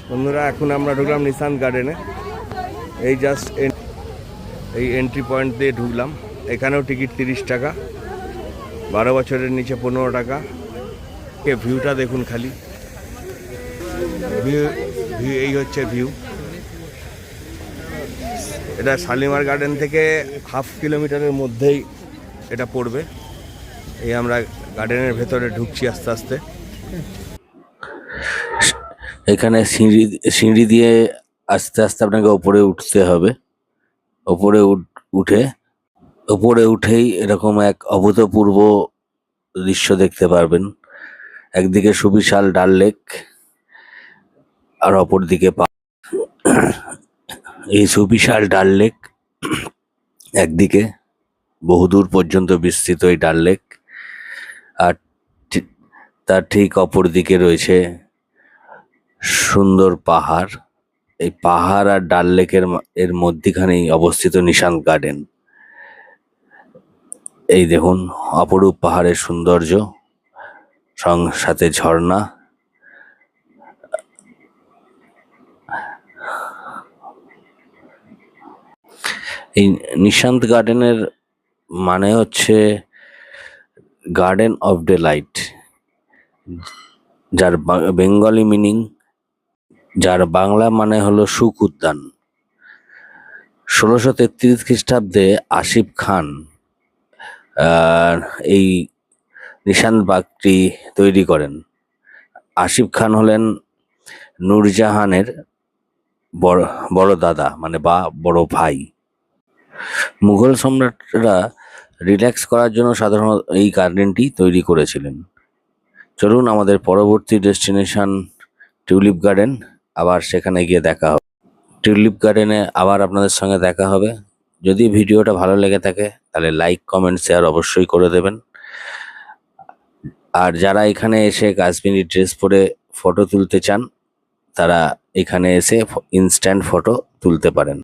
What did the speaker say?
বন্ধুরা, এখন আমরা ঢুকলাম নিশান্ত গার্ডেনে। এই জাস্ট এই এন্ট্রি পয়েন্ট দিয়ে ঢুকলাম। এখানেও টিকিট 30 টাকা, 12 বছরের নিচে 15 টাকা। ভিউটা দেখুন খালি, ভিউ ভিউ এই হচ্ছে ভিউ। এটা শালিমার গার্ডেন থেকে হাফ কিলোমিটারের মধ্যেই এটা পড়বে। এই আমরা গার্ডেনের ভেতরে ঢুকছি আস্তে আস্তে। এখানে সিঁড়ি দিয়ে আস্তে আস্তে আপনাকে ওপরে উঠতে হবে। ওপরে উঠেই এরকম এক অভূতপূর্ব দৃশ্য দেখতে পারবেন। একদিকে সুবিশাল ডাল লেক আর অপরদিকে এই সুবিশাল ডাল লেক, একদিকে বহুদূর পর্যন্ত বিস্তৃত এই ডাল লেক, আর তার ঠিক অপর দিকে রয়েছে সুন্দর পাহাড়। এই পাহাড় আর ডাল লেকের এর মধ্যিখানেই অবস্থিত নিশান্ত গার্ডেন। এই দেখুন অপরূপ পাহাড়ের সৌন্দর্য, সাথে ঝর্ণা। এই নিশান্ত গার্ডেনের মানে হচ্ছে গার্ডেন অফ ডে লাইট, যার বেঙ্গলি মিনিং, যার বাংলা মানে হলো সুখ উদ্যান। 1633 খ্রিস্টাব্দে আসিফ খান এই নিশান্ত বাগটি তৈরি করেন। আসিফ খান হলেন নূরজাহানের বড় দাদা, মানে বা বড় ভাই। মুঘল সম্রাটরা রিল্যাক্স করার জন্য সাধারণত এই গার্ডেনটি তৈরি করেছিলেন। চলুন আমাদের পরবর্তী ডেস্টিনেশন টিউলিপ গার্ডেন, আবার সেখানে গিয়ে দেখা হবে। টিউলিপ গার্ডেনে আবার আপনাদের সঙ্গে দেখা হবে। যদি ভিডিওটা ভালো লেগে থাকে তাহলে লাইক, কমেন্ট, শেয়ার অবশ্যই করে দেবেন। আর যারা এখানে এসে কাশ্মীরি ড্রেস পরে ফটো তুলতে চান, তারা এখানে এসে ইনস্ট্যান্ট ফটো তুলতে পারেন।